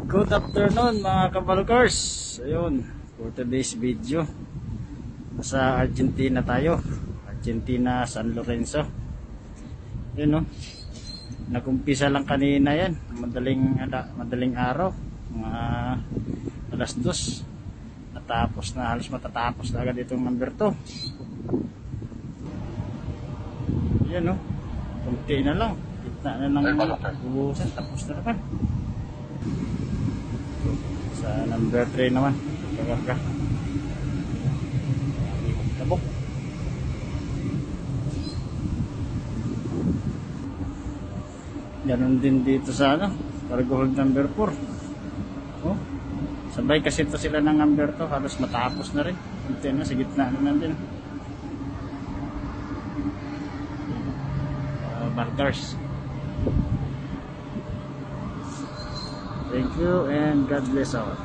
Good afternoon mga kabalkers. Ayun, for today's video, nasa Argentina tayo. Argentina, San Lorenzo. Yun no, nagumpisa lang kanina yan, madaling araw, mga alas 2. Natapos na, halos matatapos na agad itong number 2. Yan no, kunti na lang, gitna na ng ubusan, tapos na naman. Sa number 3 naman, kagarga tabok. Ganon din dito sa cargo hold number 4. Oh, sabay kasi ito sila ng number 2, halos matapos na rin. Ito na, sa gitna naman din. Barkers. Thank you and God bless all.